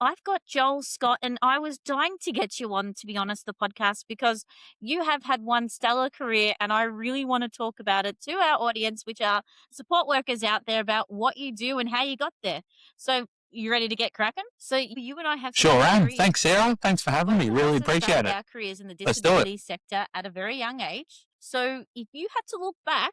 I've got Joel Scott, and I was dying to get you on, to be honest, the podcast, because you have had one stellar career, and I really want to talk about it to our audience, which are support workers out there, about what you do and how you got there. So, you ready to get cracking? So, you and I have Sure similar am. careers. Thanks, Sarah. Thanks for having me. Both of Really us have appreciate started it. our careers in the Let's do it. disability sector at a very young age. So, if you had to look back,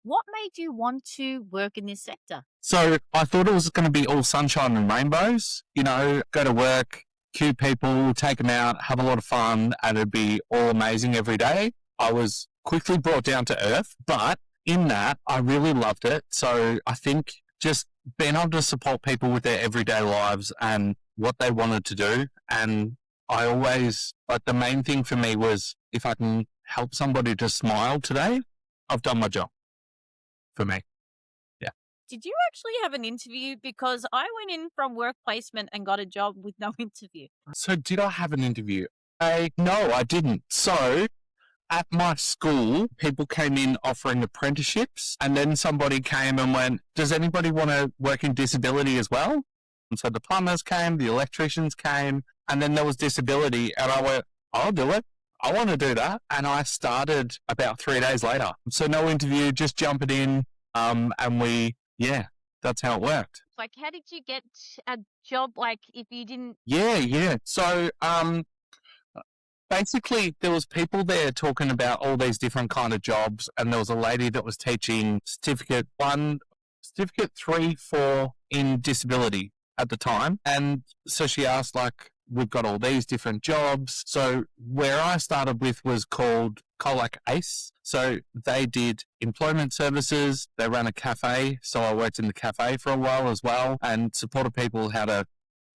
what made you want to work in this sector? So I thought it was going to be all sunshine and rainbows, go to work, cue people, take them out, have a lot of fun, and it'd be all amazing every day. I was quickly brought down to earth, but in that, I really loved it. So I think just being able to support people with their everyday lives and what they wanted to do. And I always, like, the main thing for me was if I can help somebody to smile today, I've done my job for me. Did you actually have an interview? Because I went in from work placement and got a job with no interview. So did I have an interview? No, I didn't. So at my school, people came in offering apprenticeships, and then somebody came and went, does anybody want to work in disability as well? And so the plumbers came, the electricians came, and then there was disability, and I went, I'll do it. I want to do that. And I started about 3 days later. So no interview, just jumping in, yeah, that's how it worked. Like, how did you get a job, like, if you didn't? Yeah. So, basically there was people there talking about all these different kind of jobs, and there was a lady that was teaching certificate 1, certificate 3, 4 in disability at the time. And so she asked, like, we've got all these different jobs. So where I started with was called Colac Ace. So they did employment services. They ran a cafe. So I worked in the cafe for a while as well, and supported people how to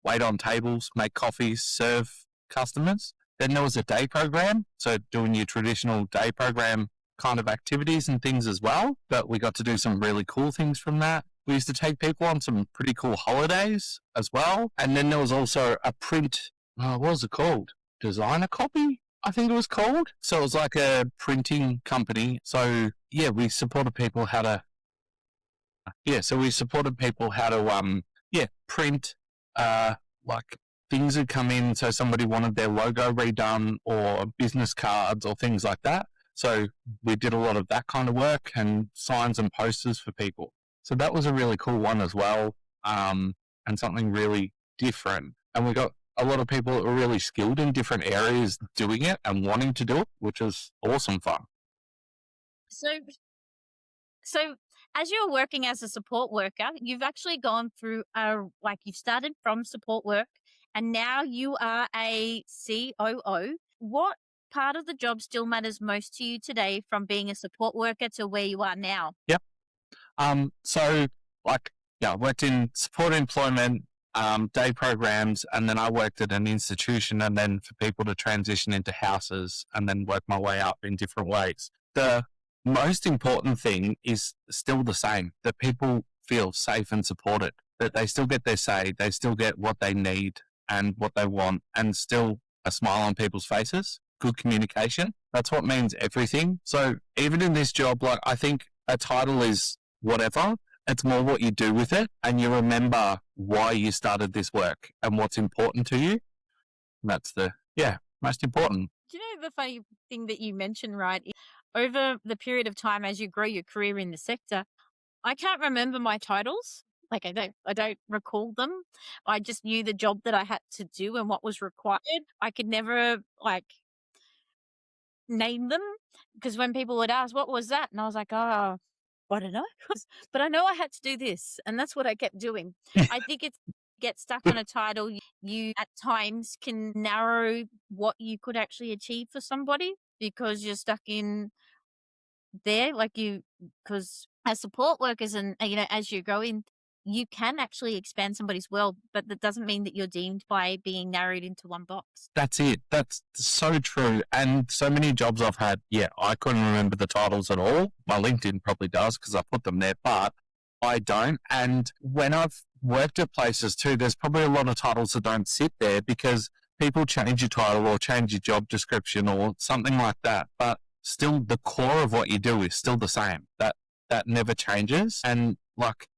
wait on tables, make coffees, serve customers. Then there was a day program. So doing your traditional day program kind of activities and things as well. But we got to do some really cool things from that. We used to take people on some pretty cool holidays as well. And then there was also a print, what was it called? Designer copy, I think it was called. So it was like a printing company. So yeah, we supported people how to, print, like things would come in. So somebody wanted their logo redone or business cards or things like that. So we did a lot of that kind of work and signs and posters for people. So that was a really cool one as well, and something really different. And we got a lot of people that were really skilled in different areas doing it and wanting to do it, which was awesome fun. So as you're working as a support worker, you've actually gone through you've started from support work, and now you are a COO. What part of the job still matters most to you today, from being a support worker to where you are now? Yep. I worked in support employment, day programs, and then I worked at an institution, and then for people to transition into houses and then work my way up in different ways. The most important thing is still the same, that people feel safe and supported, that they still get their say, they still get what they need and what they want, and still a smile on people's faces, good communication. That's what means everything. So even in this job, like, I think a title is whatever. It's more what you do with it, and you remember why you started this work and what's important to you. That's most important. Do you know the funny thing that you mentioned, right? Over the period of time as you grow your career in the sector, I can't remember my titles. Like, I don't recall them. I just knew the job that I had to do and what was required. I could never name them, because when people would ask, what was that? And I was like, oh, I don't know. But I know I had to do this, and that's what I kept doing. I think it's get stuck on a title. You at times can narrow what you could actually achieve for somebody, because you're stuck in there, because as support workers, and as you go in, you can actually expand somebody's world, but that doesn't mean that you're deemed by being narrowed into one box. That's it. That's so true. And so many jobs I've had, I couldn't remember the titles at all. My LinkedIn probably does, because I put them there, but I don't. And when I've worked at places too, there's probably a lot of titles that don't sit there, because people change your title or change your job description or something like that. But still, the core of what you do is still the same. That never changes. And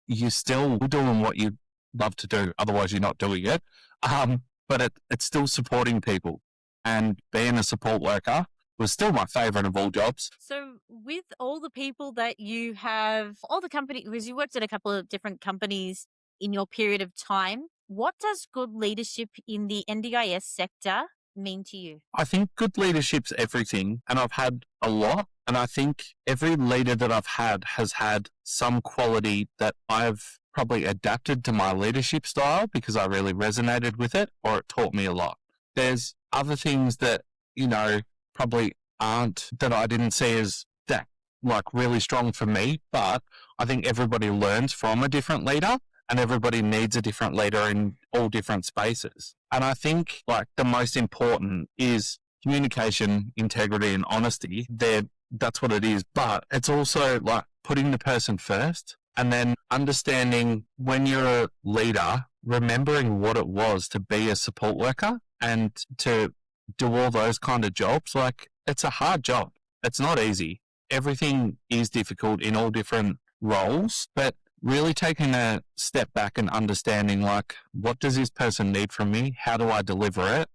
you're still doing what you love to do. Otherwise, you're not doing it. but it's still supporting people. And being a support worker was still my favourite of all jobs. So, with all the people that you have, all the company, because you worked at a couple of different companies in your period of time, what does good leadership in the NDIS sector mean to you? I think good leadership's everything, and I've had a lot. And I think every leader that I've had has had some quality that I've probably adapted to my leadership style because I really resonated with it, or it taught me a lot. There's other things that, probably aren't, that I didn't see as that like really strong for me, but I think everybody learns from a different leader and everybody needs a different leader in all different spaces. And I think like the most important is communication, integrity and honesty. That's what it is. But it's also like putting the person first and then understanding when you're a leader, remembering what it was to be a support worker and to do all those kind of jobs. Like it's a hard job. It's not easy. Everything is difficult in all different roles, but really taking a step back and understanding like, what does this person need from me? How do I deliver it?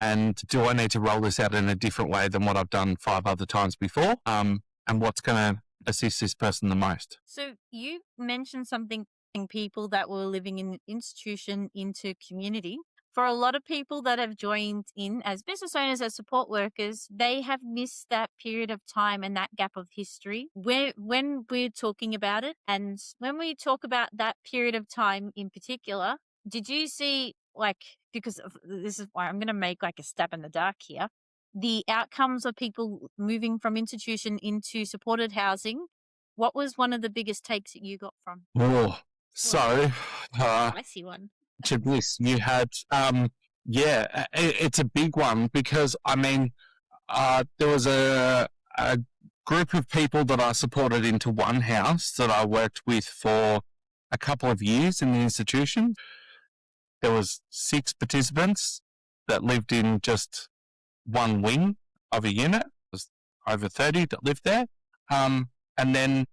And do I need to roll this out in a different way than what I've done 5 other times before? And what's going to assist this person the most? So, you mentioned something, people that were living in an institution into community. For a lot of people that have joined in as business owners, as support workers, they have missed that period of time and that gap of history when we're talking about it. And when we talk about that period of time in particular, did you see, because this is why I'm going to make like a stab in the dark here, the outcomes of people moving from institution into supported housing? What was one of the biggest takes that you got from? Oh, so Spicy one. to this, you had, it's a big one because, there was a group of people that I supported into one house that I worked with for a couple of years in the institution. There was 6 participants that lived in just one wing of a unit. It was over 30 that lived there. And then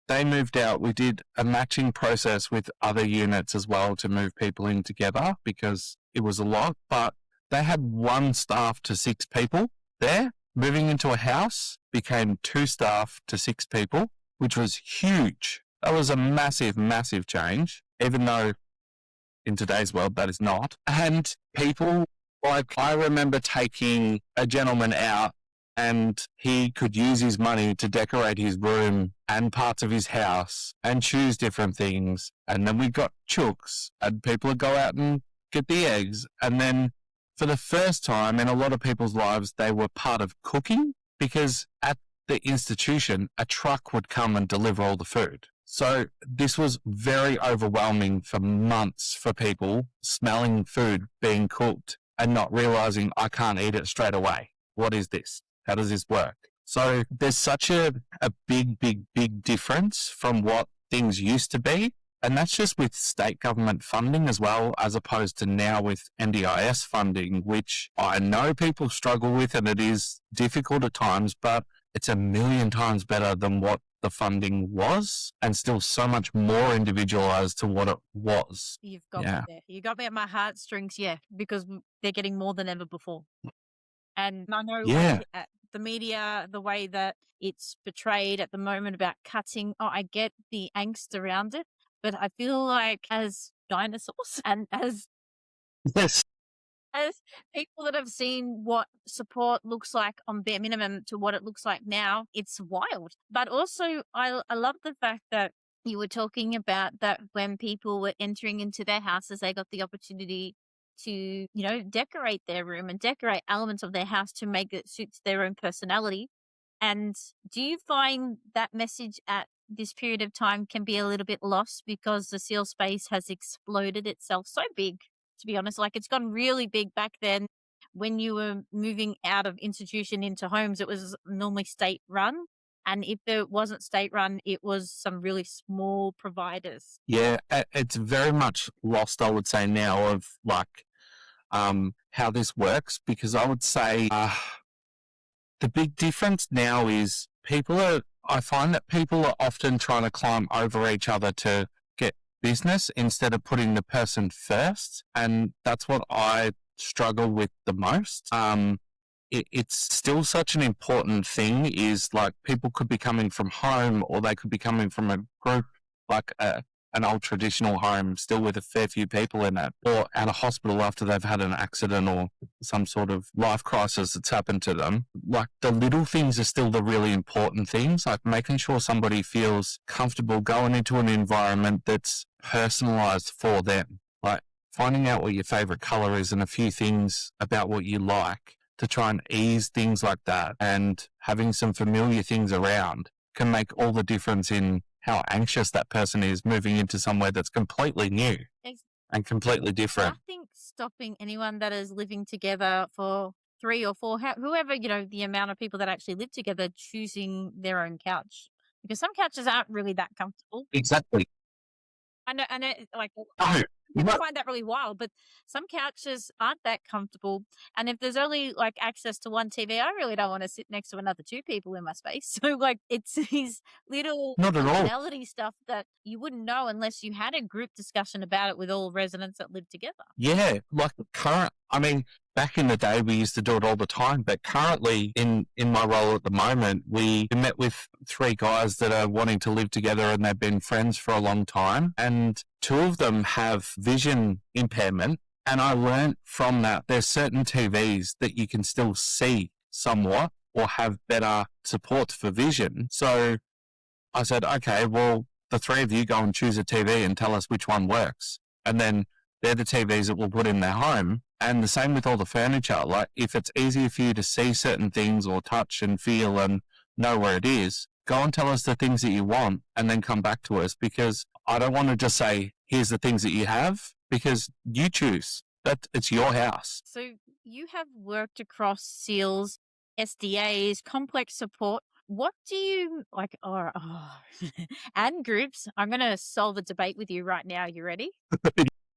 they moved out. We did a matching process with other units as well to move people in together because it was a lot, but they had 1 staff to 6 people there. Moving into a house became 2 staff to 6 people, which was huge. That was a massive, massive change, even though in today's world that is not. And people, like I remember taking a gentleman out and he could use his money to decorate his room and parts of his house and choose different things. And then we got chooks and people would go out and get the eggs. And then for the first time in a lot of people's lives, they were part of cooking because at the institution, a truck would come and deliver all the food. So this was very overwhelming for months for people, smelling food being cooked and not realizing I can't eat it straight away. What is this? How does this work? So there's such a big, big, big difference from what things used to be. And that's just with state government funding as well, as opposed to now with NDIS funding, which I know people struggle with and it is difficult at times, but it's a million times better than what the funding was and still so much more individualized to what it was. You've got me there. You got me at my heartstrings, because they're getting more than ever before. And I know the media, the way that it's portrayed at the moment about cutting, I get the angst around it, but I feel like as dinosaurs and as people that have seen what support looks like on bare minimum to what it looks like now, it's wild. But also, I love the fact that you were talking about that when people were entering into their houses, they got the opportunity to, decorate their room and decorate elements of their house to make it suits their own personality. And do you find that message at this period of time can be a little bit lost because the seal space has exploded itself so big? To be honest, like it's gotten really big back then. When you were moving out of institution into homes, it was normally state run. And if it wasn't state run, it was some really small providers. Yeah, it's very much lost, I would say now, of like how this works, because I would say the big difference now is I find that people are often trying to climb over each other to get business instead of putting the person first. And that's what I struggle with the most. It's still such an important thing, is like people could be coming from home, or they could be coming from a group, like an old traditional home still with a fair few people in it, or at a hospital after they've had an accident or some sort of life crisis that's happened to them. Like the little things are still the really important things, like making sure somebody feels comfortable going into an environment that's personalized for them, like finding out what your favorite color is and a few things about what you like to try and ease things like that, and having some familiar things around can make all the difference in how anxious that person is moving into somewhere that's completely new and completely different. Nothing stopping anyone that is living together for 3 or 4, whoever, the amount of people that actually live together, choosing their own couch. Because some couches aren't really that comfortable. Exactly. I know, like, No, people find that really wild, but some couches aren't that comfortable. And if there's only like access to one TV, I really don't want to sit next to another 2 people in my space. So like it's these little not at all. personality stuff that you wouldn't know unless you had a group discussion about it with all residents that live together. Yeah, like back in the day, we used to do it all the time, but currently in my role at the moment, we met with 3 guys that are wanting to live together, and they've been friends for a long time, and 2 of them have vision impairment. And I learned from that there's certain TVs that you can still see somewhat or have better support for vision. So I said, okay, well, the 3 of you go and choose a TV and tell us which one works. And then they're the TVs that we'll put in their home. And the same with all the furniture. Like if it's easier for you to see certain things or touch and feel and know where it is, go and tell us the things that you want and then come back to us, because I don't want to just say, here's the things that you have, because you choose. It's your house. So you have worked across SEALs, SDAs, complex support. What do you like, and groups? I'm going to solve a debate with you right now. You ready?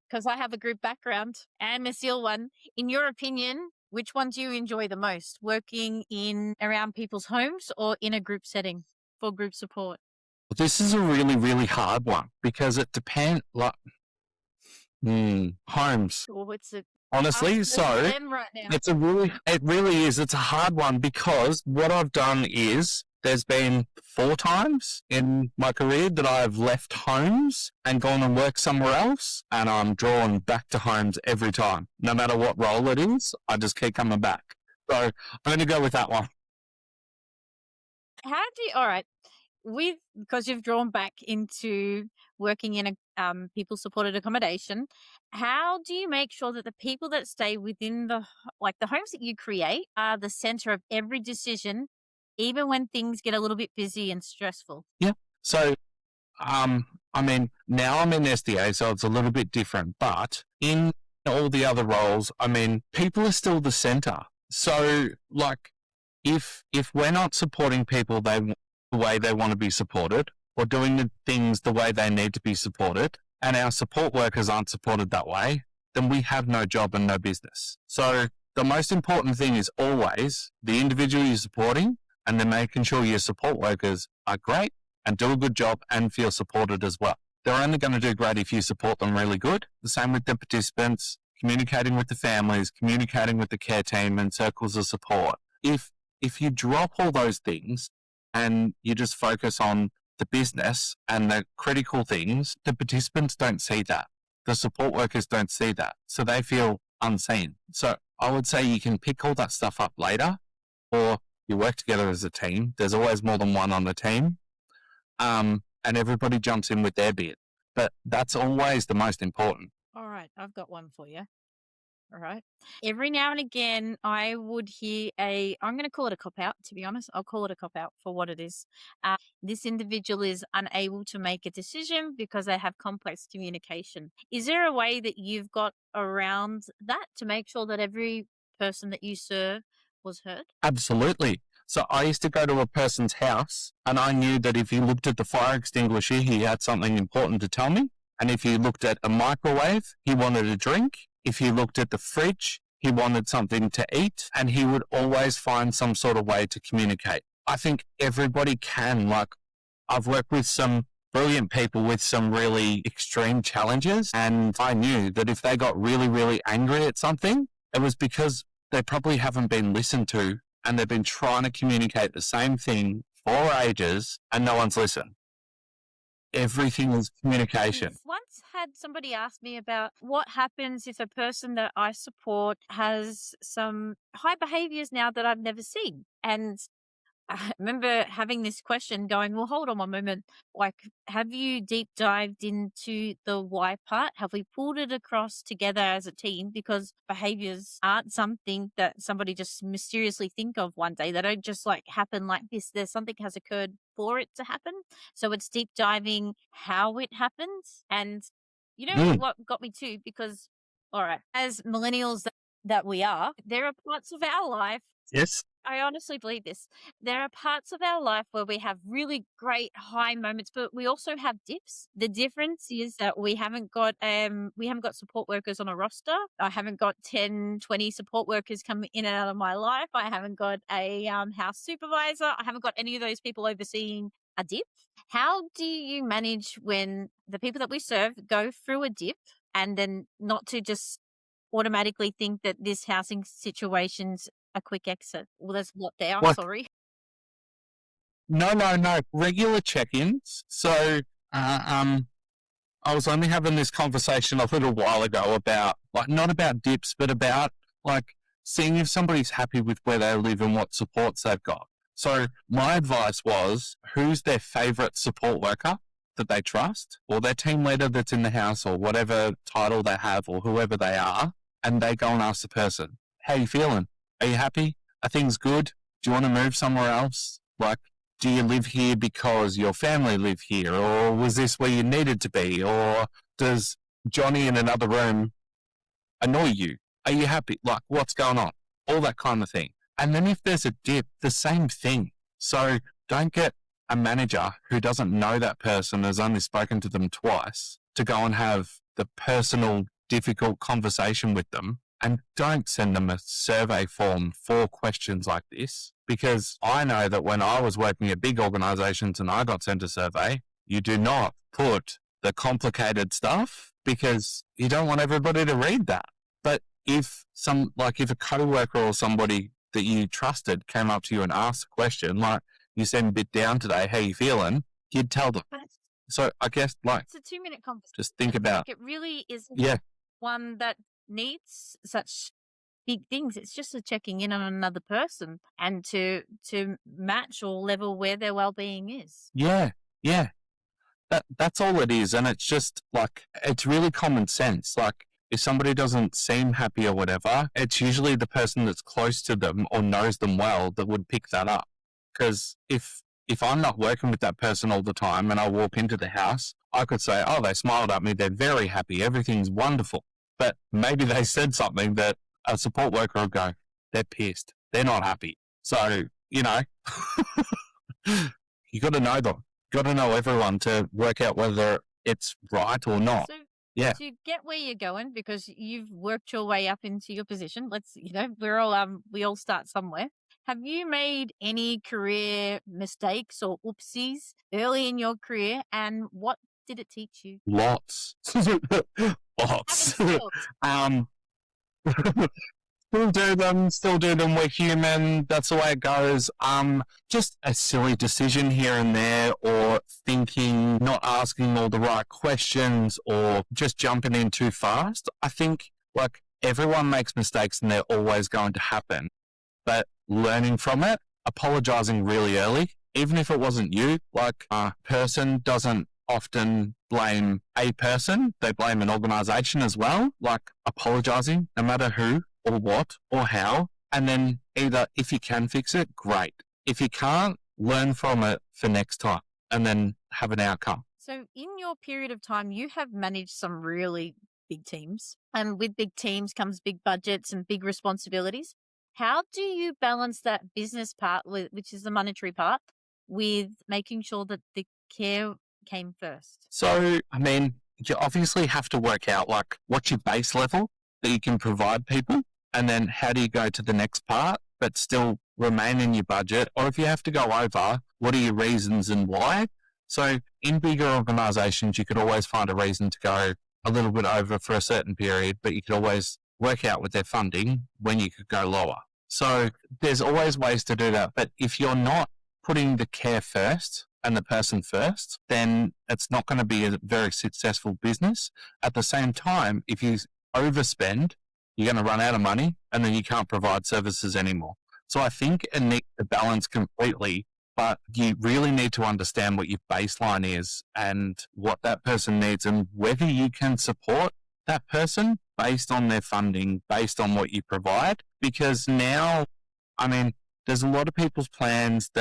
Because I have a group background and a SEAL one. In your opinion, which one do you enjoy the most? Working in around people's homes or in a group setting for group support? This is a really, really hard one, because it depends. Like homes. Or what's it? Honestly, so Right now. it really is. It's a hard one, because what I've done is there's been 4 times in my career that I've left homes and gone and worked somewhere else, and I'm drawn back to homes every time. No matter what role it is, I just keep coming back. So I'm going to go with that one. All right, because you've drawn back into working in a people supported accommodation, how do you make sure that the people that stay within the homes that you create are the center of every decision, even when things get a little bit busy and stressful? Yeah. So, I mean, now I'm in SDA, so it's a little bit different, but in all the other roles, I mean, people are still the center. So like, if we're not supporting people the way they want to be supported, or doing the things the way they need to be supported, and our support workers aren't supported that way, then we have no job and no business. So the most important thing is always the individual you're supporting, and then making sure your support workers are great and do a good job and feel supported as well. They're only going to do great if you support them really good. The same with the participants, communicating with the families, communicating with the care team and circles of support. If you drop all those things and you just focus on the business and the critical things, the participants don't see that. The support workers don't see that. So they feel unseen. So I would say you can pick all that stuff up later, or you work together as a team. There's always more than one on the team. And everybody jumps in with their bit. But that's always the most important. All right, I've got one for you. All right. Every now and again, I would hear I'm going to call it a cop-out, to be honest. I'll call it a cop-out for what it is. This individual is unable to make a decision because they have complex communication. Is there a way that you've got around that to make sure that every person that you serve was heard? Absolutely. So I used to go to a person's house, and I knew that if he looked at the fire extinguisher, he had something important to tell me. And if he looked at a microwave, he wanted a drink. If he looked at the fridge, he wanted something to eat, and he would always find some sort of way to communicate. I think everybody can. Like, I've worked with some brilliant people with some really extreme challenges. And I knew that if they got really, really angry at something, it was because they probably haven't been listened to and they've been trying to communicate the same thing for ages and no one's listened. Everything is communication. Once had somebody ask me about what happens if a person that I support has some high behaviors now that I've never seen. And I remember having this question going, well, hold on one moment. Like, have you deep dived into the why part? Have we pulled it across together as a team? Because behaviors aren't something that somebody just mysteriously think of one day. They don't just like happen like this. There's something has occurred for it to happen. So it's deep diving how it happens. And you know what got me too? Because, all right, as millennials that we are, there are parts of our life. Yes. I honestly believe this. There are parts of our life where we have really great high moments, but we also have dips. The difference is that we haven't got support workers on a roster. I haven't got 10, 20 support workers coming in and out of my life. I haven't got a house supervisor. I haven't got any of those people overseeing a dip. How do you manage when the people that we serve go through a dip and then not to just automatically think that this housing situation's a quick exit? Well, there's a lot there. I'm sorry. No. Regular check-ins. So, I was only having this conversation a little while ago about, like, not about dips, but about, like, seeing if somebody's happy with where they live and what supports they've got. So my advice was, who's their favourite support worker that they trust, or their team leader that's in the house, or whatever title they have, or whoever they are, and they go and ask the person, how you feeling? Are you happy? Are things good? Do you want to move somewhere else? Like, do you live here because your family live here? Or was this where you needed to be? Or does Johnny in another room annoy you? Are you happy? Like, what's going on? All that kind of thing. And then if there's a dip, the same thing. So don't get a manager who doesn't know that person, has only spoken to them twice, to go and have the personal, difficult conversation with them. And don't send them a survey form for questions like this, because I know that when I was working at big organisations and I got sent a survey, you do not put the complicated stuff because you don't want everybody to read that. But if a co-worker or somebody that you trusted came up to you and asked a question, like, you seem a bit down today, how you feeling? You'd tell them. So I guess, like, it's a 2-minute conversation. Just think about, like, it really is one that needs such big things. It's just a checking in on another person and to match or level where their well-being is. Yeah. That's all it is. And it's just like, it's really common sense. Like, if somebody doesn't seem happy or whatever, it's usually the person that's close to them or knows them well that would pick that up. Because if I'm not working with that person all the time and I walk into the house, I could say, oh, they smiled at me, they're very happy, everything's wonderful. But maybe they said something that a support worker will go, they're pissed, they're not happy. So, you got to know them. Got to know everyone to work out whether it's right or not. So Yeah. to get where you're going, because you've worked your way up into your position, we all start somewhere. Have you made any career mistakes or oopsies early in your career, and what did it teach you? Lots. Lots. Still do them. We're human. That's the way it goes. Just a silly decision here and there, or thinking, not asking all the right questions, or just jumping in too fast. I think, like, everyone makes mistakes and they're always going to happen, but learning from it, apologizing really early, even if it wasn't you. Like, a person doesn't often blame a person, they blame an organization as well. Like, apologizing, no matter who or what or how, and then either, if you can fix it, great. If you can't, learn from it for next time and then have an outcome. So in your period of time, you have managed some really big teams, and with big teams comes big budgets and big responsibilities. How do you balance that business part, which is the monetary part, with making sure that the care came first? So, I mean, you obviously have to work out, like, what's your base level that you can provide people, and then how do you go to the next part but still remain in your budget? Or if you have to go over, what are your reasons and why? So in bigger organizations, you could always find a reason to go a little bit over for a certain period, but you could always work out with their funding when you could go lower. So there's always ways to do that. But if you're not putting the care first and the person first, then it's not going to be a very successful business. At the same time, if you overspend, you're going to run out of money and then you can't provide services anymore. So I think it needs to balance completely, but you really need to understand what your baseline is and what that person needs and whether you can support that person based on their funding, based on what you provide. Because now, I mean, there's a lot of people's plans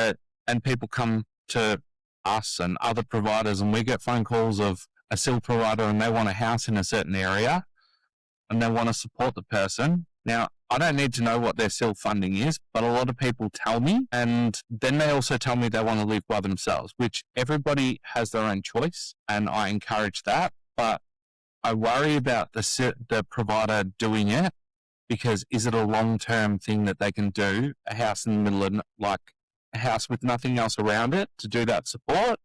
and people come to us and other providers and we get phone calls of a SIL provider and they want a house in a certain area and they want to support the person. Now, I don't need to know what their SIL funding is, but a lot of people tell me, and then they also tell me they want to live by themselves, which everybody has their own choice, and I encourage that. But I worry about the provider doing it, because is it a long-term thing that they can do, a house in the middle of, like a house with nothing else around it to do that support?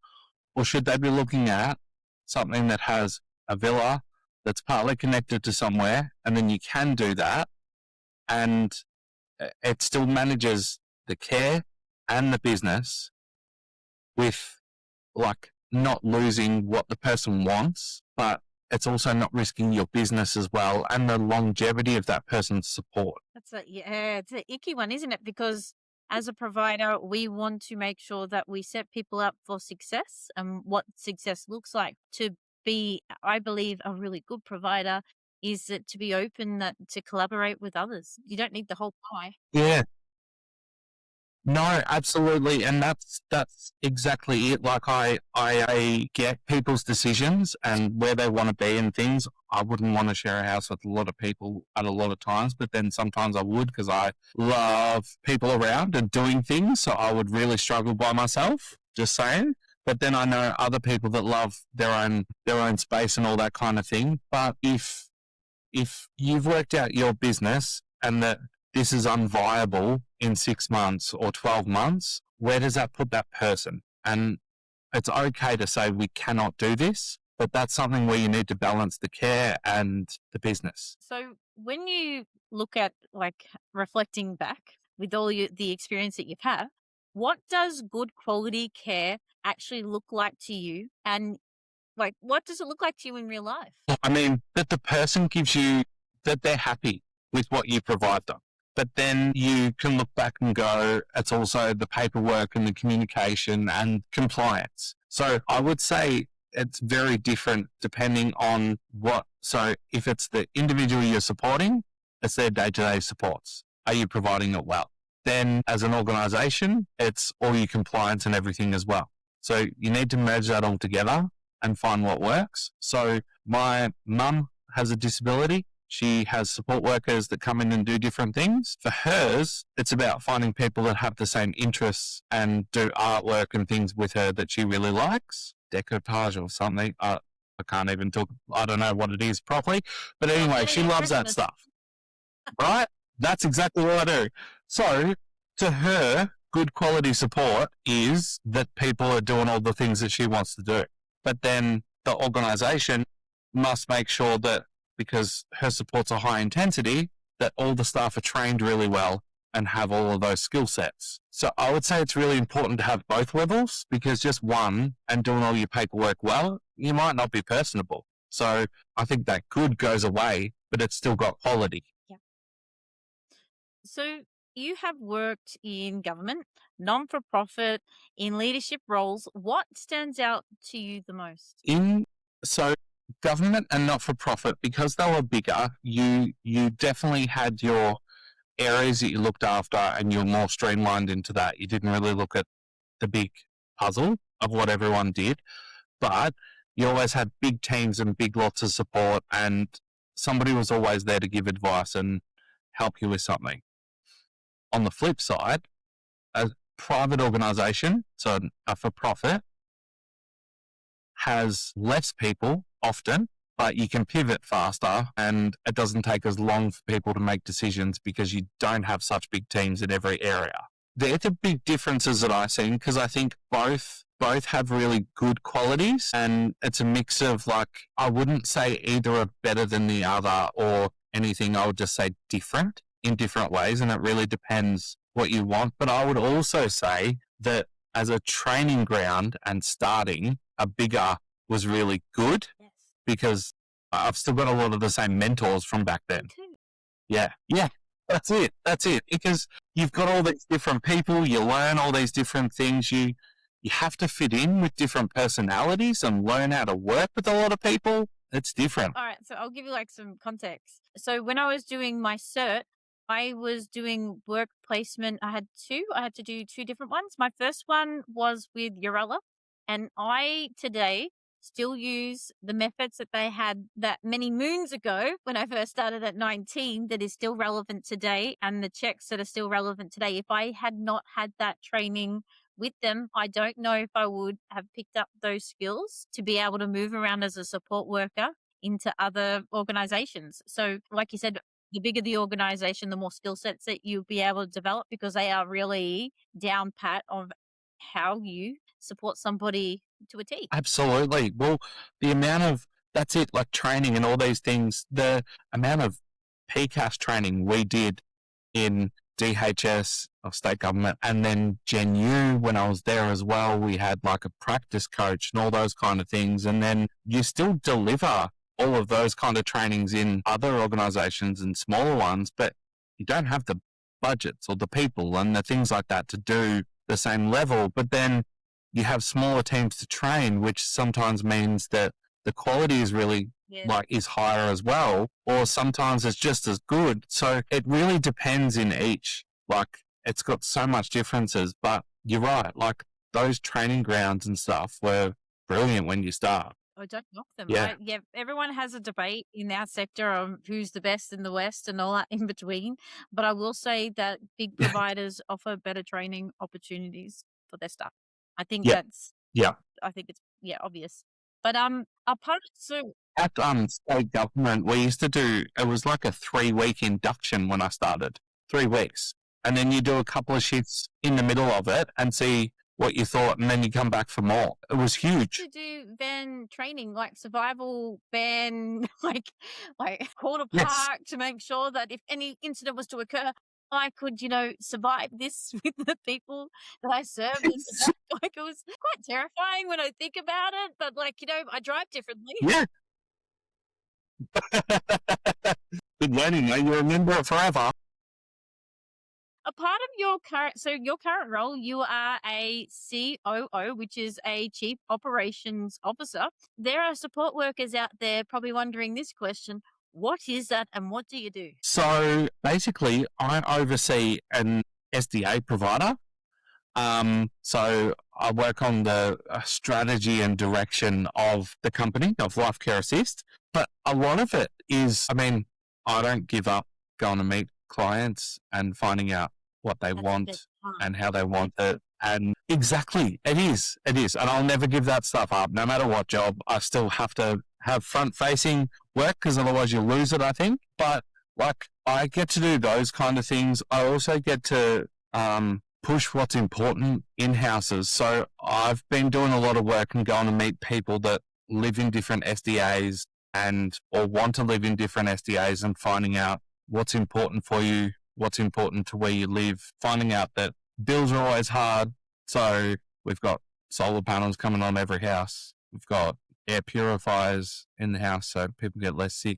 Or should they be looking at something that has a villa that's partly connected to somewhere, and then you can do that, and it still manages the care and the business with like not losing what the person wants, but it's also not risking your business as well and the longevity of that person's support. It's an icky one, isn't it? Because as a provider, we want to make sure that we set people up for success and what success looks like. To be, I believe, a really good provider is to be open, to collaborate with others. You don't need the whole pie. Yeah. No, absolutely. And that's exactly it. Like I get people's decisions and where they want to be and things. I wouldn't want to share a house with a lot of people at a lot of times, but then sometimes I would, because I love people around and doing things. So I would really struggle by myself, just saying. But then I know other people that love their own space and all that kind of thing. But if you've worked out your business and that this is unviable in 6 months or 12 months, where does that put that person? And it's okay to say we cannot do this, but that's something where you need to balance the care and the business. So when you look at, like, reflecting back with all the experience that you've had, what does good quality care actually look like to you? And like, what does it look like to you in real life? I mean, that the person gives you, that they're happy with what you provide them. But then you can look back and go, it's also the paperwork and the communication and compliance. So I would say it's very different depending on what. So if it's the individual you're supporting, it's their day-to-day supports. Are you providing it well? Then as an organisation, it's all your compliance and everything as well. So you need to merge that all together and find what works. So my mum has a disability. She has support workers that come in and do different things. For hers, it's about finding people that have the same interests and do artwork and things with her that she really likes. Decoupage or something. I can't even talk. I don't know what it is properly. But anyway, she loves that stuff. Right? That's exactly what I do. So to her, good quality support is that people are doing all the things that she wants to do. But then the organisation must make sure that, because her supports are high intensity, that all the staff are trained really well and have all of those skill sets. So I would say it's really important to have both levels, because just one and doing all your paperwork well, you might not be personable. So I think that good goes away, but it's still got quality. Yeah. So you have worked in government, non-for-profit, in leadership roles. What stands out to you the most? So government and not-for-profit, because they were bigger, you definitely had your areas that you looked after and you're more streamlined into that. You didn't really look at the big puzzle of what everyone did, but you always had big teams and big lots of support, and somebody was always there to give advice and help you with something. On the flip side, a private organisation, so a for-profit, has less people often, but you can pivot faster and it doesn't take as long for people to make decisions because you don't have such big teams in every area. They're the big differences that I've seen, because I think both both have really good qualities, and it's a mix of like, I wouldn't say either are better than the other or anything. I would just say different in different ways, and it really depends what you want. But I would also say that as a training ground and starting, a bigger was really good Yes. because I've still got a lot of the same mentors from back then. Too. Yeah. That's it. Because you've got all these different people, you learn all these different things. You have to fit in with different personalities and learn how to work with a lot of people. It's different. All right, so I'll give you like some context. So when I was doing my cert, I was doing work placement. I had to do two different ones. My first one was with Urella, and I today still use the methods that they had that many moons ago when I first started at 19 that is still relevant today, and the checks that are still relevant today. If I had not had that training with them, I don't know if I would have picked up those skills to be able to move around as a support worker into other organizations. So, like you said, the bigger the organization, the more skill sets that you'll be able to develop because they are really down pat of how you support somebody to a T. Absolutely. Well, the amount of, that's it, like training and all these things, the amount of PCAS training we did in DHS of state government, and then Gen U when I was there as well, we had like a practice coach and all those kind of things. And then you still deliver all of those kind of trainings in other organizations and smaller ones, but you don't have the budgets or the people and the things like that to do the same level. But then you have smaller teams to train, which sometimes means that the quality is really is higher as well, or sometimes it's just as good. So it really depends in each. Like it's got so much differences, but you're right. Like those training grounds and stuff were brilliant when you start. Oh, don't knock them. Yeah. Everyone has a debate in our sector on who's the best in the West and all that in between. But I will say that big providers offer better training opportunities for their staff. I think that's I think it's obvious. But apart so at state government, we used to do, it was like a 3-week induction when I started, 3 weeks. And then you do a couple of shifts in the middle of it and see what you thought, and then you come back for more. It was huge. To do van training, like survival van, like corner park to make sure that if any incident was to occur, I could, survive this with the people that I served. Like it was quite terrifying when I think about it, but I drive differently. Yeah. Good learning, mate. You remember it forever. A part of your current role, you are a COO, which is a Chief Operations Officer. There are support workers out there probably wondering this question. What is that and what do you do? So basically, I oversee an SDA provider. So I work on the strategy and direction of the company, of Life Care Assist. But a lot of it is, I don't give up going to meet clients and finding out what they want and how they want it. And exactly, it is. And I'll never give that stuff up. No matter what job, I still have to have front-facing work because otherwise you lose it, I think. But I get to do those kind of things. I also get to push what's important in houses. So I've been doing a lot of work and going to meet people that live in different SDAs or want to live in different SDAs and finding out what's important for you, what's important to where you live, finding out that bills are always hard. So we've got solar panels coming on every house. We've got air purifiers in the house so people get less sick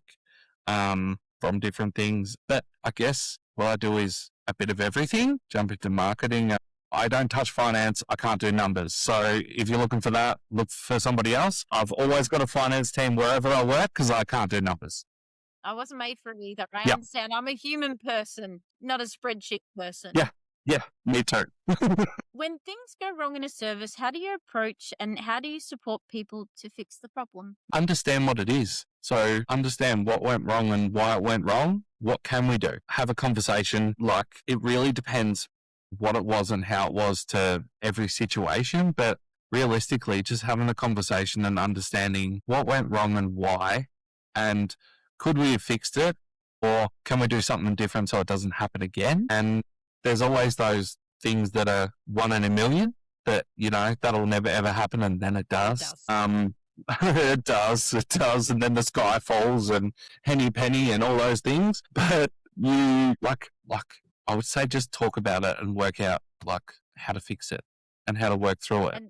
from different things. But I guess what I do is a bit of everything, jump into marketing. I don't touch finance. I can't do numbers. So if you're looking for that, look for somebody else. I've always got a finance team wherever I work because I can't do numbers. I wasn't made for either. I understand. I'm a human person, not a spreadsheet person. Yeah, me too. When things go wrong in a service, how do you approach and how do you support people to fix the problem? Understand what it is. So understand what went wrong and why it went wrong. What can we do? Have a conversation. It really depends what it was and how it was to every situation. But realistically, just having a conversation and understanding what went wrong and why, and could we have fixed it, or can we do something different so it doesn't happen again? And there's always those things that are 1 in a million that, that'll never ever happen, and then it does. It does, and then the sky falls and henny penny and all those things. But you like I would say just talk about it and work out how to fix it and how to work through it.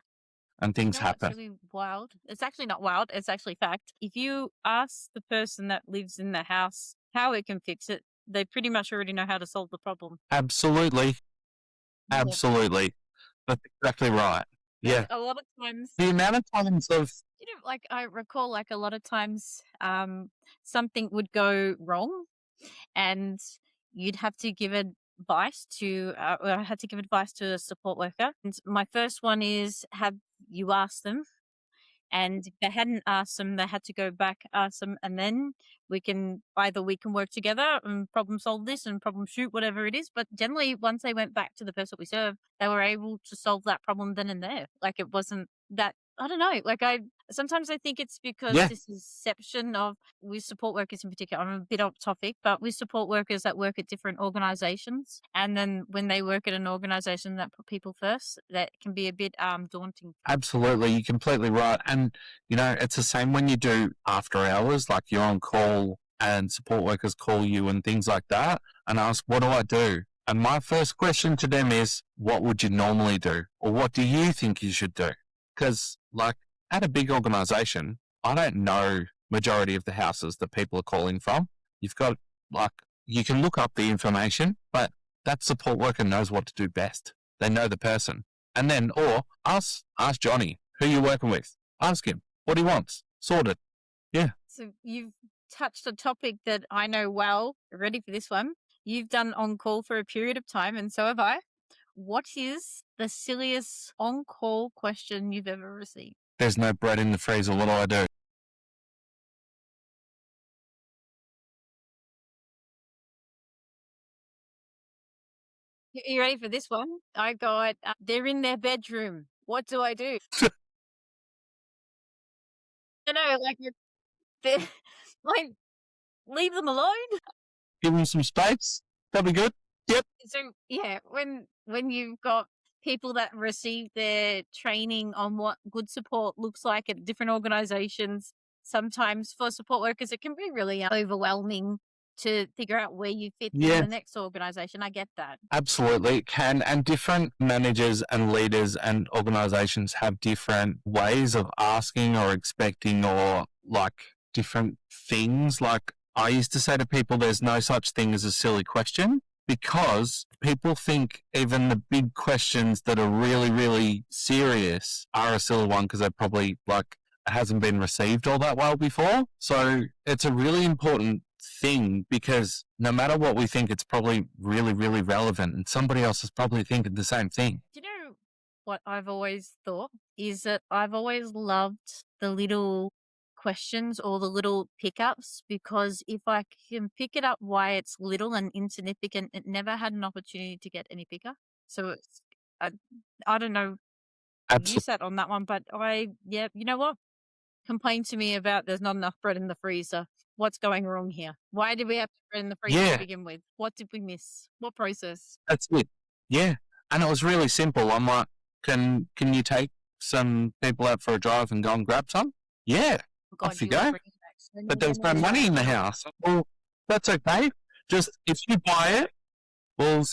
And things happen. It's really wild. It's actually not wild. It's actually fact. If you ask the person that lives in the house how it can fix it, they pretty much already know how to solve the problem. Absolutely. Yeah. Absolutely. That's exactly right. Yeah. A lot of times. The amount of times of... I recall a lot of times something would go wrong and you'd have to give advice to, I had to give advice to a support worker. And my first one is, have you asked them? And if they hadn't asked them, they had to go back, ask them, and then we can work together and problem solve this and problem shoot, whatever it is. But generally, once they went back to the person we serve, they were able to solve that problem then and there. It wasn't that, I don't know. Sometimes I think it's because this perception of, with support workers in particular, I'm a bit off topic, but with support workers that work at different organizations, and then when they work at an organization that put people first, that can be a bit daunting. Absolutely, you're completely right. And, it's the same when you do after hours, like you're on call and support workers call you and things like that and ask, what do I do? And my first question to them is, what would you normally do? Or what do you think you should do? Because, at a big organization, I don't know majority of the houses that people are calling from. You've got, you can look up the information, but that support worker knows what to do best. They know the person. And then, or ask Johnny, who you're working with. Ask him what he wants. Sort it. Yeah. So you've touched a topic that I know well. Ready for this one? You've done on-call for a period of time, and so have I. What is the silliest on-call question you've ever received? There's no bread in the freezer. What do I do? You ready for this one? I got, they're in their bedroom. What do I do? I know, they're, leave them alone. Give them some space. That'd be good. Yep. So yeah, when you've got people that receive their training on what good support looks like at different organizations, sometimes for support workers it can be really overwhelming to figure out where you fit in the next organization. I get that. Absolutely, it can. And different managers and leaders and organizations have different ways of asking or expecting or different things. I used to say to people, there's no such thing as a silly question, because people think even the big questions that are really, really serious are a silly one because they probably hasn't been received all that well before. So it's a really important thing, because no matter what we think, it's probably really, really relevant, and somebody else is probably thinking the same thing. Do you know what I've always thought is that I've always loved the little questions or the little pickups, because if I can pick it up why it's little and insignificant, it never had an opportunity to get any bigger. So it's, I don't know. You sat on that one, but you know what? Complain to me about there's not enough bread in the freezer. What's going wrong here? Why did we have bread in the freezer to begin with? What did we miss? What process? That's it. Yeah. And it was really simple. I'm like, can you take some people out for a drive and go and grab some? Yeah. God, off you go. But there's no money in the house. Well, that's okay. Just if you buy it, we'll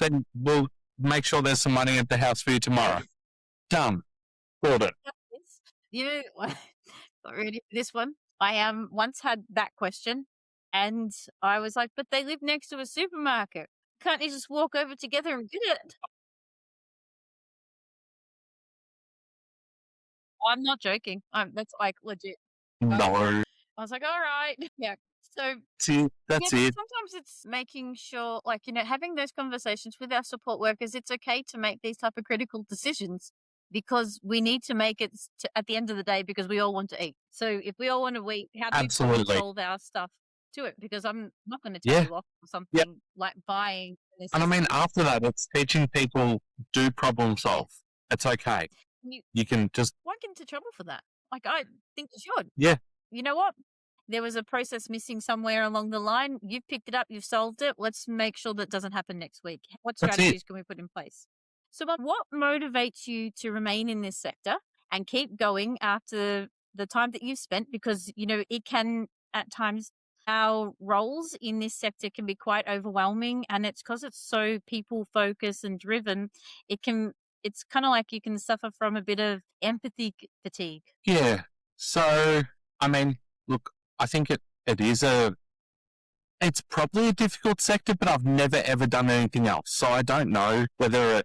make sure there's some money at the house for you tomorrow. Done. Bought it. You know what? Ready for this one? I once had that question, and I was like, but they live next to a supermarket. Can't you just walk over together and get it? I'm not joking. That's legit. No. I was like, all right. Yeah. So that's it. Sometimes it's making sure, having those conversations with our support workers. It's okay to make these type of critical decisions, because we need to make it at the end of the day, because we all want to eat. So if we all want to eat, how do we solve our stuff to it? Because I'm not going to tell you off for something like buying. And I mean, after that, it's teaching people do problem solve. It's okay. You can just... Won't get into trouble for that. I think you should. Yeah. You know what? There was a process missing somewhere along the line. You've picked it up. You've solved it. Let's make sure that doesn't happen next week. What strategies can we put in place? So, what motivates you to remain in this sector and keep going after the time that you've spent? Because, it can at times, our roles in this sector can be quite overwhelming. And it's because it's so people focused and driven. It can, it's kind of like you can suffer from a bit of empathy fatigue. Yeah. So, I mean, look, I think it is it's probably a difficult sector, but I've never ever done anything else. So I don't know whether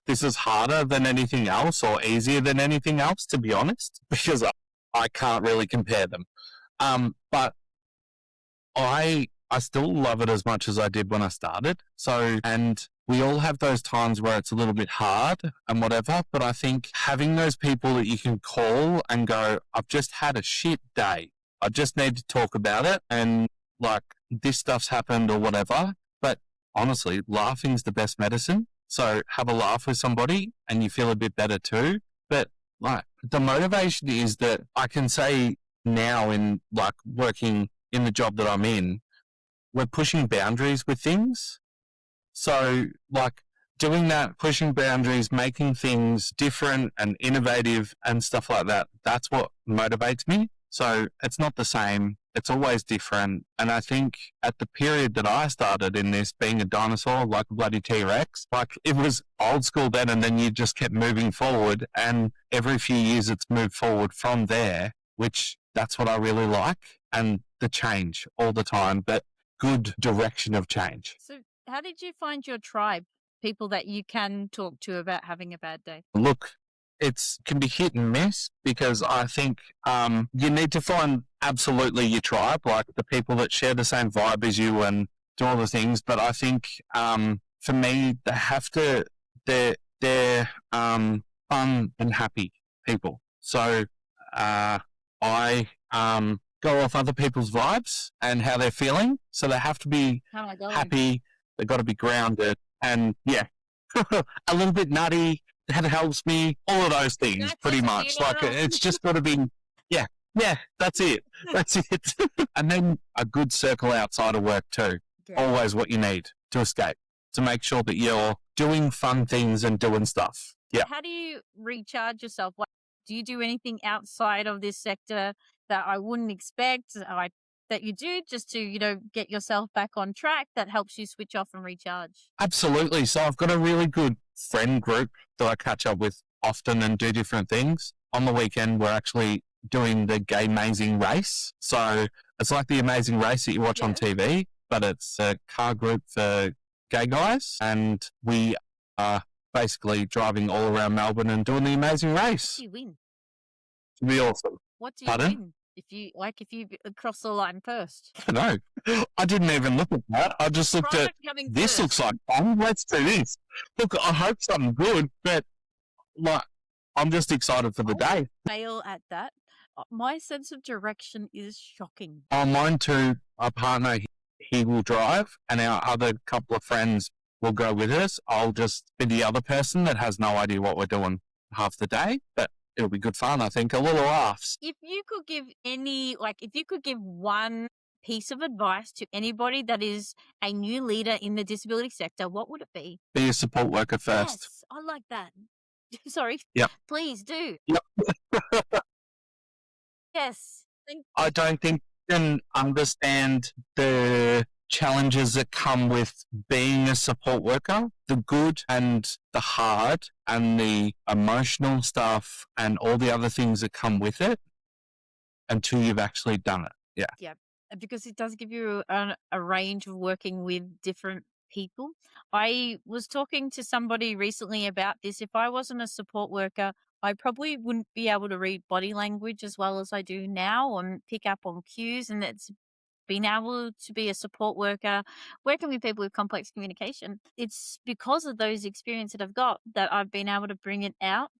this is harder than anything else or easier than anything else, to be honest, because I can't really compare them. But I still love it as much as I did when I started. So, and we all have those times where it's a little bit hard and whatever, but I think having those people that you can call and go, I've just had a shit day. I just need to talk about it, and like this stuff's happened or whatever. But honestly, laughing's the best medicine. So have a laugh with somebody and you feel a bit better too. But like the motivation is that I can say now in like working in the job that I'm in, we're pushing boundaries with things. So like doing that, pushing boundaries, making things different and innovative and stuff like that, that's what motivates me. So it's not the same. It's always different. And I think at the period that I started in this, being a dinosaur, like a bloody T-Rex, like it was old school then, and then you just kept moving forward. And every few years it's moved forward from there, which that's what I really like. And the change all the time, but good direction of change. So, how did you find your tribe? People that you can talk to about having a bad day? Look, it can be hit and miss because I think you need to find absolutely your tribe, like the people that share the same vibe as you and do all the things. But I think for me, they're fun and happy people. So I go off other people's vibes and how they're feeling. So they have to be happy. They've got to be grounded, and yeah, a little bit nutty. That helps me. All of those things, pretty much. Like it's just got to be, yeah, that's it. That's it. And then a good circle outside of work too. Yeah. Always what you need to escape, to make sure that you're doing fun things and doing stuff. Yeah. How do you recharge yourself? Do you do anything outside of this sector that I wouldn't expect? That you do just to, get yourself back on track that helps you switch off and recharge? Absolutely. So I've got a really good friend group that I catch up with often and do different things. On the weekend, we're actually doing the Gay Amazing Race. So it's like the Amazing Race that you watch on TV, but it's a car group for gay guys. And we are basically driving all around Melbourne and doing the Amazing Race. What do you win? It'll be awesome. What do you win? If you cross the line first? I don't know. I didn't even look at that. I just looked at this. Looks like fun. Let's do this. Look, I hope something good, but like I'm just excited for the day. Fail at that. My sense of direction is shocking. Mine too. Our partner, he will drive, and our other couple of friends will go with us. I'll just be the other person that has no idea what we're doing half the day, but it'll be good fun, I think. A little laughs. If you could give one piece of advice to anybody that is a new leader in the disability sector, what would it be? Be a support worker first. Yes, I like that. Sorry. Yep. Please do. Yep. Yes. I don't think you can understand the challenges that come with being a support worker, the good and the hard and the emotional stuff and all the other things that come with it until you've actually done it. Yeah. Yeah. Because it does give you a range of working with different people. I was talking to somebody recently about this. If I wasn't a support worker, I probably wouldn't be able to read body language as well as I do now and pick up on cues. And it's being able to be a support worker, working with people with complex communication. It's because of those experiences that I've got that I've been able to bring it out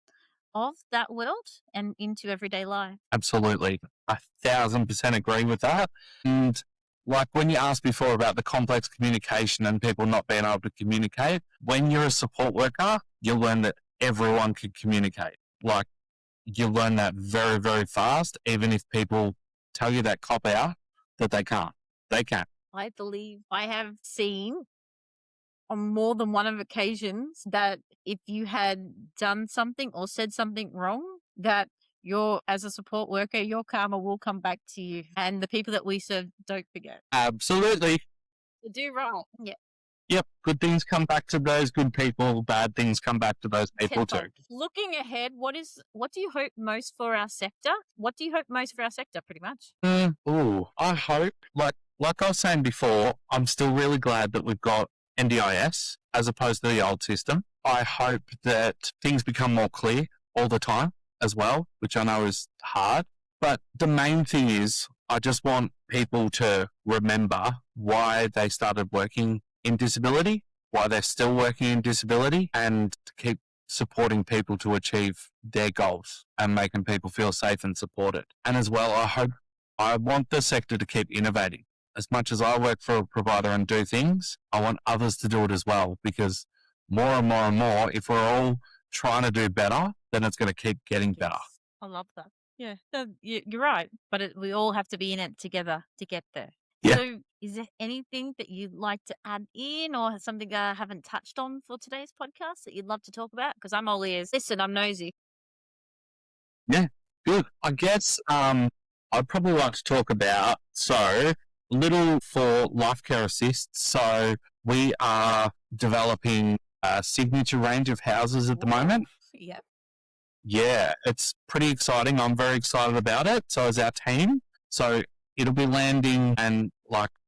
of that world and into everyday life. Absolutely. 1,000% agree with that. And like when you asked before about the complex communication and people not being able to communicate, when you're a support worker, you'll learn that everyone can communicate. Like you learn that very, very fast, even if people tell you that cop out that they can't. They can. I believe I have seen on more than one of occasions that if you had done something or said something wrong, that as a support worker, your karma will come back to you. And the people that we serve don't forget. Absolutely. To do right. Yeah. Yep. Good things come back to those good people. Bad things come back to those people too. Looking ahead, what do you hope most for our sector? What do you hope most for our sector, pretty much? I hope, like I was saying before, I'm still really glad that we've got NDIS as opposed to the old system. I hope that things become more clear all the time as well, which I know is hard. But the main thing is I just want people to remember why they started working in disability, why they're still working in disability, and to keep supporting people to achieve their goals and making people feel safe and supported. And as well, I want the sector to keep innovating. As much as I work for a provider and do things, I want others to do it as well, because more and more and more, if we're all trying to do better, then it's going to keep getting better. I love that. Yeah, you're right. But we all have to be in it together to get there. Yeah. So is there anything that you'd like to add in or something I haven't touched on for today's podcast that you'd love to talk about? Because I'm all ears. Listen, I'm nosy. Yeah, good. I guess I'd probably like to talk about, little for Life Care Assist. So we are developing a signature range of houses at the moment. Yep. Yeah, it's pretty exciting. I'm very excited about it. So is our team. So it'll be landing and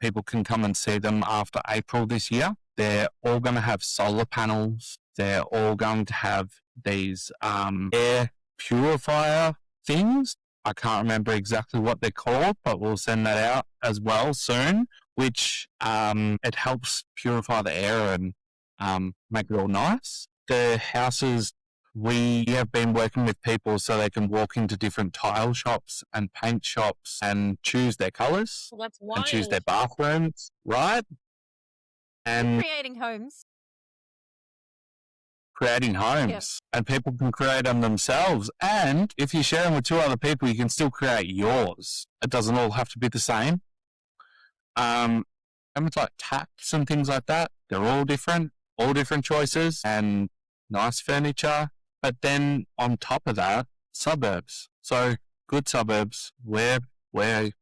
people can come and see them after April this year. They're all going to have solar panels. They're all going to have these air purifier things. I can't remember exactly what they're called, but we'll send that out as well soon, which it helps purify the air and make it all nice. The houses, we have been working with people so they can walk into different tile shops and paint shops and choose their colours and choose their bathrooms, right? And creating homes. Yep. And people can create them themselves. And if you share them with two other people, you can still create yours. It doesn't all have to be the same. And with taps and things like that, they're all different choices and nice furniture. But then on top of that, suburbs. So good suburbs where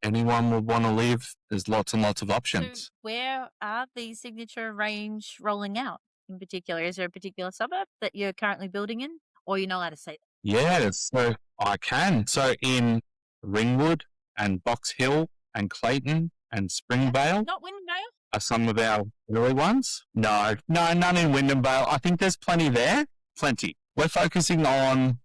anyone would want to live. There's lots and lots of options. So where are the signature range rolling out in particular? Is there a particular suburb that you're currently building in, or you're not allowed to say that? Yeah, so I can. So in Ringwood and Box Hill and Clayton and Springvale. Not Windvale? Are some of our early ones. No, none in Wyndham Vale. I think there's plenty there. Plenty. We're focusing on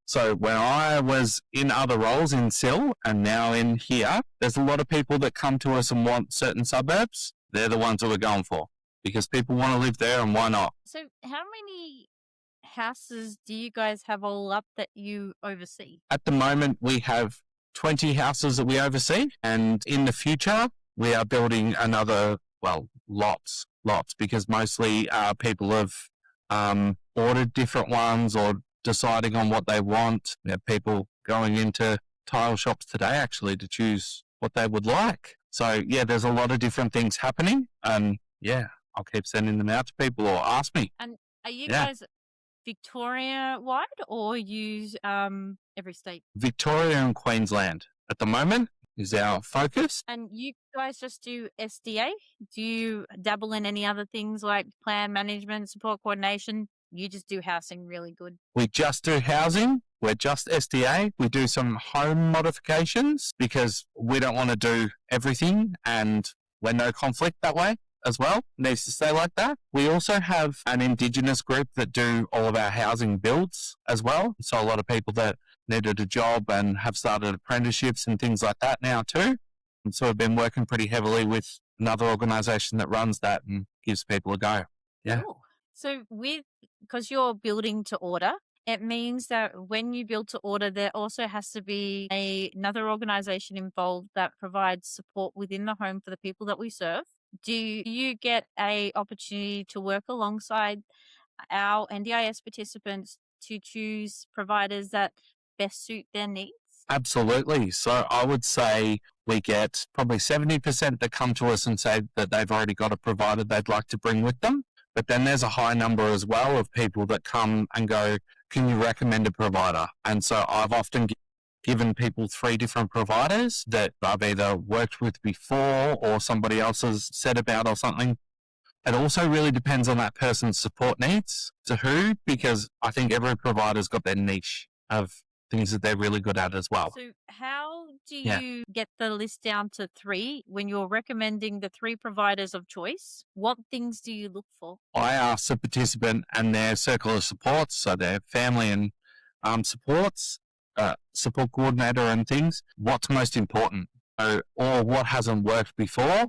so when I was in other roles in SIL and now in here, there's a lot of people that come to us and want certain suburbs. They're the ones that we're going for because people want to live there, and why not? So how many houses do you guys have all up that you oversee? At the moment, we have 20 houses that we oversee, and in the future, we are building another, lots, because mostly people have ordered different ones or deciding on what they want. We have people going into tile shops today actually to choose what they would like. So yeah, there's a lot of different things happening, and yeah, I'll keep sending them out to people or ask me. And are you guys Victoria wide or use every state? Victoria and Queensland at the moment is our focus. And you guys just do SDA? Do you dabble in any other things like plan management, support coordination? You just do housing really good. We just do housing. We're just SDA. We do some home modifications because we don't want to do everything, and we're no conflict that way as well. It needs to stay like that. We also have an Indigenous group that do all of our housing builds as well. So a lot of people that needed a job and have started apprenticeships and things like that now too. And so we've been working pretty heavily with another organisation that runs that and gives people a go. Yeah. Cool. So because you're building to order, it means that when you build to order, there also has to be another organisation involved that provides support within the home for the people that we serve. Do you get an opportunity to work alongside our NDIS participants to choose providers that best suit their needs? Absolutely. So I would say we get probably 70% that come to us and say that they've already got a provider they'd like to bring with them. But then there's a high number as well of people that come and go, can you recommend a provider? And so I've often given people 3 different providers that I've either worked with before or somebody else has said about or something. It also really depends on that person's support needs to who, because I think every provider's got their niche of things that they're really good at as well. So how do Yeah. you get the list down to 3 when you're recommending the 3 providers of choice? What things do you look for? I ask the participant and their circle of supports, so their family and supports, support coordinator and things, what's most important, or what hasn't worked before,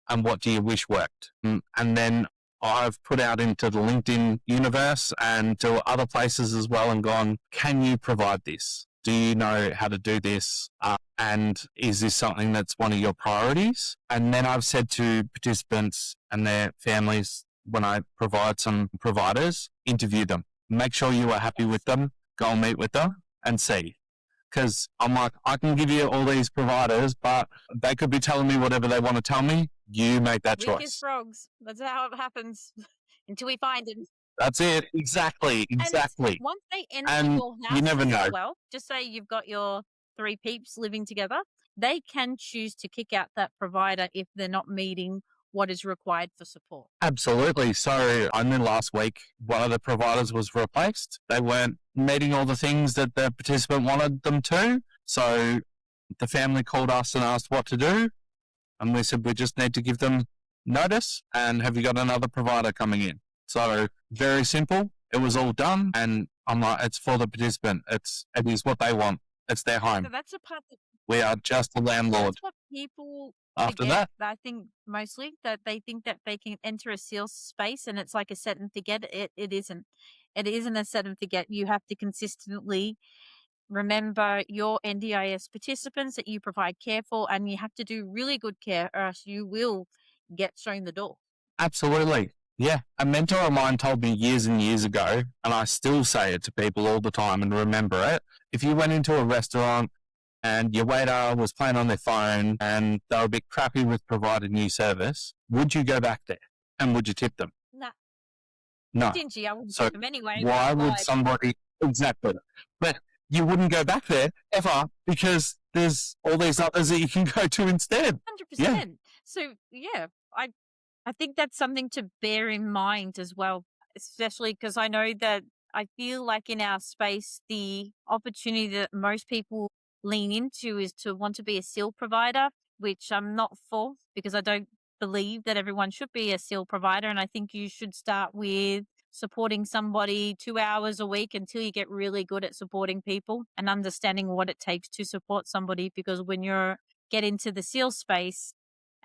and what do you wish worked. And then I've put out into the LinkedIn universe and to other places as well and gone, can you provide this? Do you know how to do this? And is this something that's one of your priorities? And then I've said to participants and their families, when I provide some providers, interview them. Make sure you are happy with them. Go and meet with them and see. Because I'm like, I can give you all these providers, but they could be telling me whatever they want to tell me. You make that Weak as choice. frogs. That's how it happens until we find them. That's it. Exactly. And Exactly. once they enter And your house you never as know. well, just say you've got your 3 peeps living together, they can choose to kick out that provider if they're not meeting what is required for support. Absolutely. So only last week, one of the providers was replaced. They weren't meeting all the things that the participant wanted them to. So the family called us and asked what to do. And we said, we just need to give them notice. And have you got another provider coming in? So very simple. It was all done. And I'm like, it's for the participant. It is what they want. It's their home. So that's a part that We are just the landlord. that's what people After forget. that, I think mostly that they think that they can enter a sales space and it's like a set and forget. It isn't. It isn't a set and forget. You have to consistently remember your NDIS participants that you provide care for, and you have to do really good care, or else you will get shown the door. absolutely. Yeah. A mentor of mine told me years and years ago, and I still say it to people all the time and remember it. If you went into a restaurant and your waiter was playing on their phone and they were a bit crappy with providing you service, would you go back there and would you tip them? Nah, No. stingy. I wouldn't So tip them anyway. why but would like, somebody, exactly, but you wouldn't go back there ever because there's all these others that you can go to instead. 100%. So yeah, I think that's something to bear in mind as well, especially because I know that I feel like in our space, the opportunity that most people lean into is to want to be a seal provider, which I'm not for because I don't believe that everyone should be a seal provider. And I think you should start with supporting somebody 2 hours a week until you get really good at supporting people and understanding what it takes to support somebody. Because when you're get into the seal space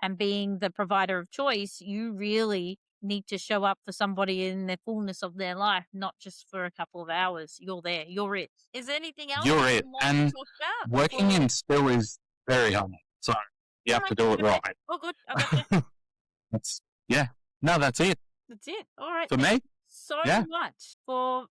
and being the provider of choice, you really need to show up for somebody in the fullness of their life, not just for a couple of hours. You're there. You're it. Is there anything else You're you it. want And to talk about? working in still is very hard. So you have to do it right. Oh, good. I got you. That's, yeah. No, that's it. That's it. All right. For Thank me, you so yeah. much for